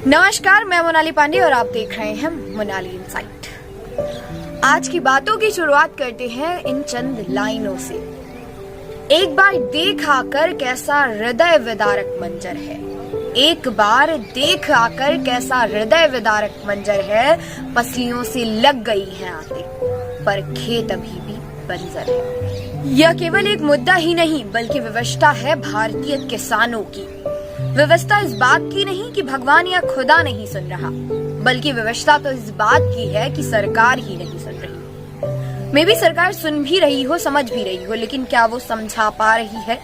नमस्कार, मैं मोनाली पांडे और आप देख रहे हैं मोनाली इनसाइट। आज की बातों की शुरुआत करते हैं इन चंद लाइनों से। एक बार देख आकर कैसा हृदय विदारक मंजर है, एक बार देख आकर कैसा हृदय विदारक मंजर है। पसलियों से लग गई हैं आते, पर खेत अभी भी बंजर है। यह केवल एक मुद्दा ही नहीं बल्कि विवशता है भारतीय किसानों की। व्यवस्था इस बात की नहीं कि भगवान या खुदा नहीं सुन रहा, बल्कि व्यवस्था तो इस बात की है कि सरकार ही नहीं सुन रही। मे भी सरकार सुन भी रही हो, समझ भी रही हो, लेकिन क्या वो समझा पा रही है?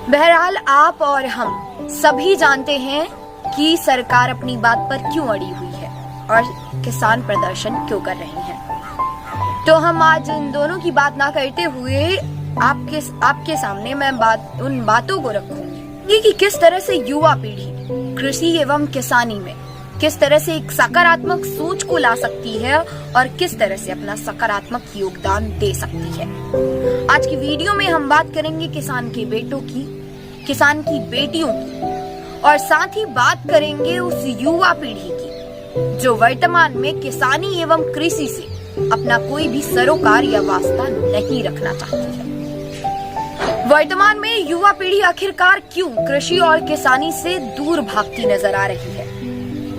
बहरहाल आप और हम सभी जानते हैं कि सरकार अपनी बात पर क्यों अड़ी हुई है और किसान प्रदर्शन क्यों कर रहे हैं। तो हम आज इन दोनों की बात ना करते हुए आपके सामने मैं उन बातों को रखूंगी कि किस तरह से युवा पीढ़ी कृषि एवं किसानी में किस तरह से एक सकारात्मक सोच को ला सकती है और किस तरह से अपना सकारात्मक योगदान दे सकती है। आज की वीडियो में हम बात करेंगे किसान के बेटों की, किसान की बेटियों की, और साथ ही बात करेंगे उस युवा पीढ़ी की जो वर्तमान में किसानी एवं कृषि से अपना कोई भी सरोकार या वास्ता नहीं रखना चाहती है। वर्तमान में युवा पीढ़ी आखिरकार क्यों कृषि और किसानी से दूर भागती नजर आ रही है?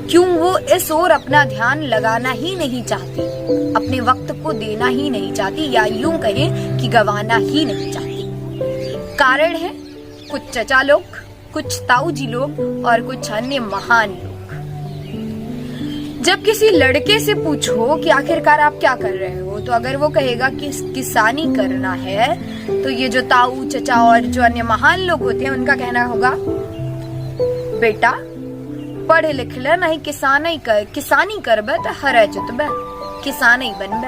क्यों वो इस ओर अपना ध्यान लगाना ही नहीं चाहती, अपने वक्त को देना ही नहीं चाहती, या यूं कहें कि गंवाना ही नहीं चाहती? कारण है कुछ चचा लोग, कुछ ताऊजी लोग और कुछ अन्य महान लोग। जब किसी लड़के से पूछो कि आखिरकार आप क्या कर रहे हो, तो अगर वो कहेगा कि किसानी करना है, तो ये जो ताऊ, चचा और जो अन्य महान लोग होते हैं उनका कहना होगा, बेटा पढ़ लिख ले, नहीं किसानी करबे तो हरे जुतबे, किसान ही बनबे।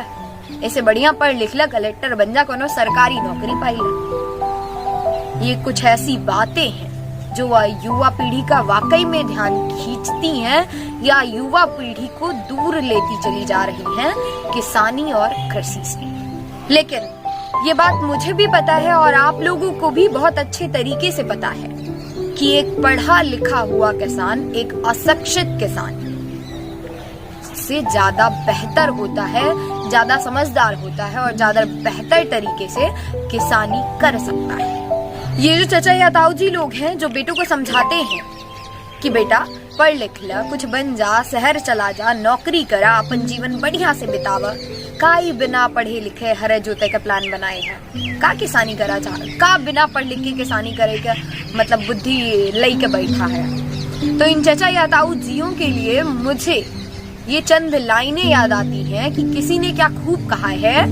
ऐसे बढ़िया पढ़ लिख ले, कलेक्टर बन जा, कोनो सरकारी नौकरी पाई ले। ये कुछ ऐसी बातें हैं जो युवा पीढ़ी का वाकई में ध्यान खींचती हैं या युवा पीढ़ी को दूर लेती चली जा रही हैं किसानी और कृषि से। लेकिन ये बात मुझे भी पता है और आप लोगों को भी बहुत अच्छे तरीके से पता है कि एक पढ़ा लिखा हुआ किसान एक अशिक्षित किसान से ज्यादा बेहतर होता है, ज्यादा समझदार होता है और ज्यादा बेहतर तरीके से किसानी कर सकता है। ये जो चचा या ताऊजी लोग हैं जो बेटों को समझाते हैं कि बेटा पढ़ लिख ले, कुछ बन जा, शहर चला जा, नौकरी करा, अपन जीवन बढ़िया से बितावा, काई बिना पढ़े लिखे हरे जोते का प्लान बनाए हैं, का किसानी करा चाह, का बिना पढ़ लिख के किसानी करेगा, मतलब बुद्धि लई के बैठा है। तो इन चचा या ताऊजियों के लिए मुझे ये चंद लाइनें याद आती हैं कि किसी ने क्या खूब कहा है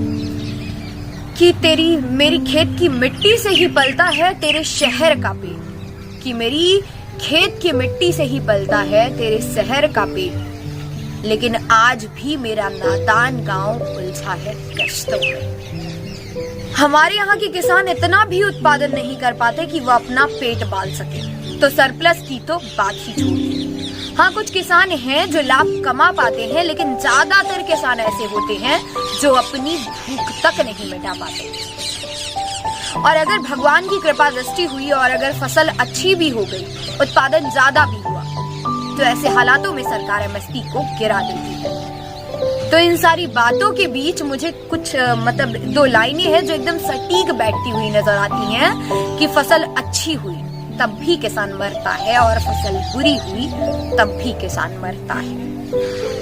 कि मेरी खेत की मिट्टी से ही पलता है तेरे शहर का पेट, कि मेरी खेत की मिट्टी से ही पलता है तेरे शहर का पेट, लेकिन आज भी मेरा नादान गांव उलझा है कष्टों में। हमारे यहाँ के किसान इतना भी उत्पादन नहीं कर पाते कि वो अपना पेट पाल सके, तो सरप्लस की तो बात ही छोड़िए। हाँ, कुछ किसान हैं जो लाभ कमा पाते हैं, लेकिन ज्यादातर किसान ऐसे होते हैं जो अपनी भूख तक नहीं मिटा पाते। और अगर भगवान की कृपा दृष्टि हुई और अगर फसल अच्छी भी हो गई, उत्पादन ज्यादा भी हुआ, तो ऐसे हालातों में सरकार एमएसपी को गिरा देती है। तो इन सारी बातों के बीच मुझे कुछ दो लाइनें हैं जो एकदम सटीक बैठती हुई नजर आती हैं कि फसल अच्छी हुई तब भी किसान मरता है और फसल बुरी हुई तब भी किसान मरता है।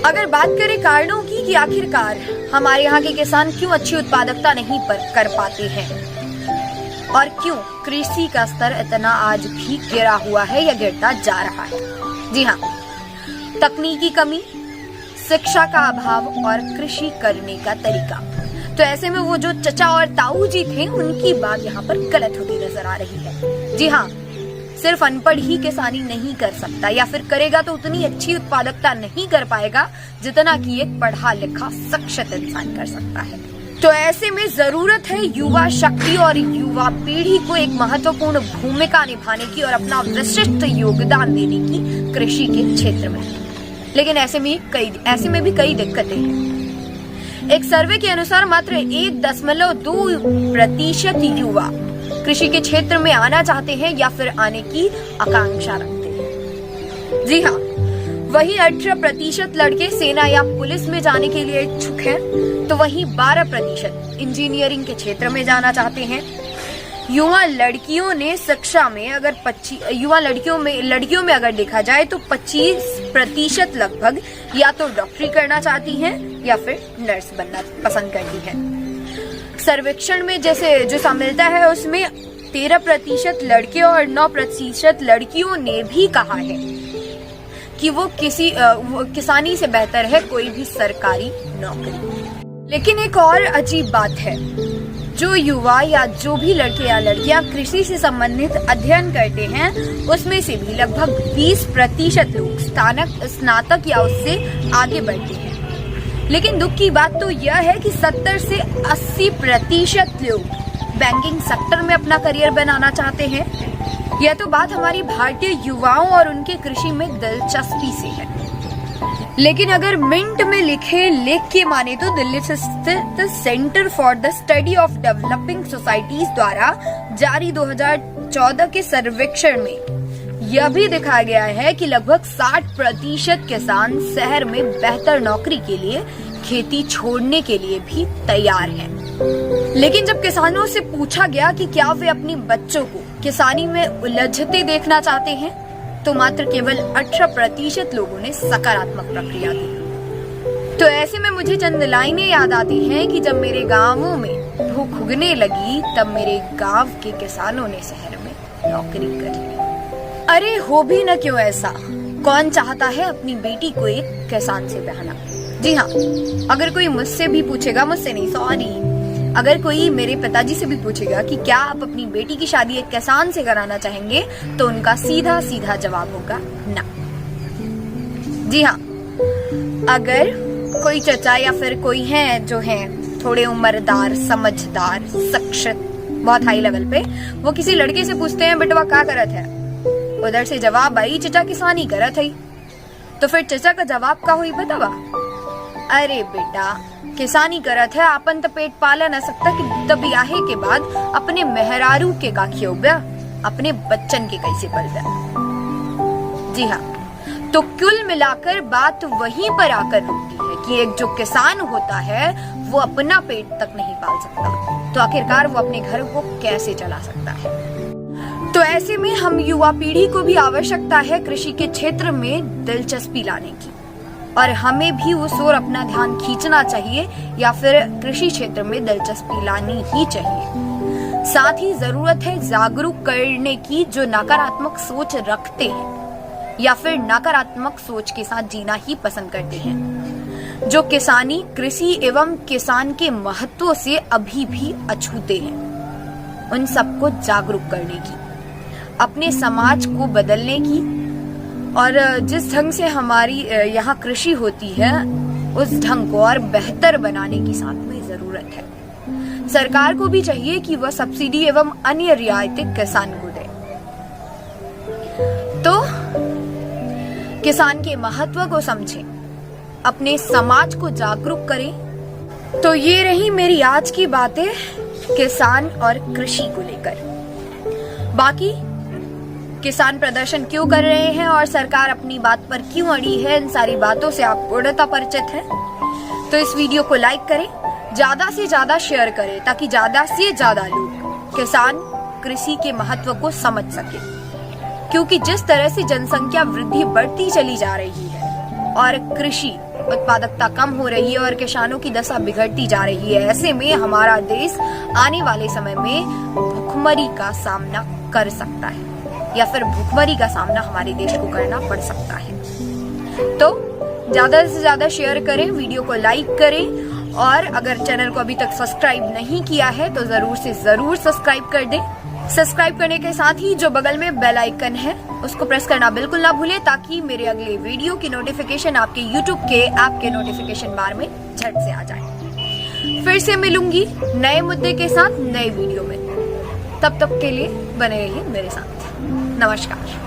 अगर बात करें कारणों की कि आखिरकार हमारे यहाँ के किसान क्यों अच्छी उत्पादकता नहीं कर पाते हैं और क्यों कृषि का स्तर इतना आज भी गिरा हुआ है या गिरता जा रहा है। जी हाँ, तकनीकी कमी, शिक्षा का अभाव और कृषि करने का तरीका। तो ऐसे में वो जो चचा और ताऊ जी थे उनकी बात यहाँ पर गलत होती नजर आ रही है। जी हाँ, सिर्फ अनपढ़ ही किसानी नहीं कर सकता, या फिर करेगा तो उतनी अच्छी उत्पादकता नहीं कर पाएगा जितना कि एक पढ़ा लिखा शिक्षित इंसान कर सकता है। तो ऐसे में जरूरत है युवा शक्ति और युवा पीढ़ी को एक महत्वपूर्ण भूमिका निभाने की और अपना विशिष्ट योगदान देने की कृषि के क्षेत्र में। लेकिन ऐसे में भी कई दिक्कतें हैं। एक सर्वे के अनुसार मात्र 1.2% युवा कृषि के क्षेत्र में आना चाहते हैं या फिर आने की आकांक्षा रखते हैं। जी हाँ, वही 18% लड़के सेना या पुलिस में जाने के लिए इच्छुक हैं, तो वही 12% इंजीनियरिंग के क्षेत्र में जाना चाहते हैं। युवा लड़कियों ने शिक्षा में अगर लड़कियों में अगर देखा जाए तो 25% लगभग या तो डॉक्टरी करना चाहती हैं या फिर नर्स बनना पसंद करती हैं। सर्वेक्षण में जैसे जो सम्मिलता है उसमें 13% लड़के और 9% लड़कियों ने भी कहा है कि वो किसानी से बेहतर है कोई भी सरकारी नौकरी। लेकिन एक और अजीब बात है, जो युवा या जो भी लड़के या लड़कियां कृषि से संबंधित अध्ययन करते हैं उसमें से भी लगभग 20% लोग स्नातक या उससे आगे बढ़ते हैं। लेकिन दुख की बात तो यह है कि 70 से 80% लोग बैंकिंग सेक्टर में अपना करियर बनाना चाहते हैं। यह तो बात हमारी भारतीय युवाओं और उनके कृषि में दिलचस्पी से है। लेकिन अगर मिंट में लिखे लेख के माने तो दिल्ली से स्थित centre for the study of developing societies द्वारा जारी 2014 के सर्वेक्षण में यह भी दिखाया गया है कि लगभग 60% किसान शहर में बेहतर नौकरी के लिए खेती छोड़ने के लिए भी तैयार हैं। लेकिन जब किसानों से पूछा गया कि क्या वे अपनी बच्चों को किसानी में उलझते देखना चाहते हैं, तो मात्र केवल 18% लोगों ने सकारात्मक प्रतिक्रिया दी। तो ऐसे में मुझे चंद लाइनें याद आती हैं कि जब मेरे गांवों में भूख उगने लगी तब मेरे गांव के किसानों ने शहर में नौकरी कर ली। अरे हो भी न क्यों ऐसा, कौन चाहता है अपनी बेटी को एक किसान से ब्याहना। जी हाँ, अगर कोई मुझसे भी पूछेगा, मुझसे नहीं सॉरी, अगर कोई मेरे पिताजी से भी पूछेगा कि क्या आप अपनी बेटी की शादी एक किसान से कराना चाहेंगे, तो उनका सीधा सीधा जवाब होगा ना। जी हाँ, अगर कोई चचा या फिर कोई है जो है थोड़े उम्रदार, समझदार, शिक्षित, बहुत हाई लेवल पे, वो किसी लड़के से पूछते हैं बेटवा क्या करत है, उधर से जवाब आई चचा किसानी करत है, तो फिर चचा का जवाब का हुई बतावा, अरे बेटा किसानी करत है, आपन तो पेट पाला न सकता कि तब ब्याहे के बाद अपने मेहरारू के का खियोब्या, अपने बच्चन के कैसे पलब्या। जी हाँ, तो कुल मिलाकर बात वहीं पर आकर रुकती है कि एक जो किसान होता है वो अपना पेट तक नहीं पाल सकता, तो आखिरकार वो अपने घर को कैसे चला सकता है। तो ऐसे में हम युवा पीढ़ी को भी आवश्यकता है कृषि के क्षेत्र में दिलचस्पी लाने की, और हमें भी उस ओर अपना ध्यान खींचना चाहिए या फिर कृषि क्षेत्र में दिलचस्पी लानी ही चाहिए। साथ ही जरूरत है जागरूक करने की जो नकारात्मक सोच रखते हैं या फिर नकारात्मक सोच के साथ जीना ही पसंद करते हैं, जो किसानी, कृषि एवं किसान के महत्व से अभी भी अछूते हैं। उन सबको जागरूक करने की, अपने समाज को बदलने की, और जिस ढंग से हमारी यहाँ कृषि होती है उस ढंग को और बेहतर बनाने की साथ में जरूरत है। सरकार को भी चाहिए कि वह सब्सिडी एवं अन्य रियायतें किसान को दे। तो किसान के महत्व को समझें, अपने समाज को जागरूक करें। तो ये रही मेरी आज की बातें किसान और कृषि को लेकर। बाकी किसान प्रदर्शन क्यों कर रहे हैं और सरकार अपनी बात पर क्यों अड़ी है, इन सारी बातों से आप पूर्णतः परिचित हैं। तो इस वीडियो को लाइक करें, ज्यादा से ज्यादा शेयर करें, ताकि ज्यादा से ज्यादा लोग किसान, कृषि के महत्व को समझ सके। क्योंकि जिस तरह से जनसंख्या वृद्धि बढ़ती चली जा रही है और कृषि उत्पादकता कम हो रही है और किसानों की दशा बिगड़ती जा रही है, ऐसे में हमारा देश आने वाले समय में भुखमरी का सामना कर सकता है या फिर भुखमरी का सामना हमारे देश को करना पड़ सकता है। तो ज्यादा से ज्यादा शेयर करें, वीडियो को लाइक करें, और अगर चैनल को अभी तक सब्सक्राइब नहीं किया है तो जरूर से जरूर सब्सक्राइब कर दें। सब्सक्राइब करने के साथ ही जो बगल में बेल आइकन है उसको प्रेस करना बिल्कुल ना भूलें, ताकि मेरे अगले वीडियो की नोटिफिकेशन आपके यूट्यूब के ऐप के नोटिफिकेशन बार में झट से आ जाए। फिर से मिलूंगी नए मुद्दे के साथ नए वीडियो में, तब तक के लिए बने रहिए मेरे साथ। नमस्कार।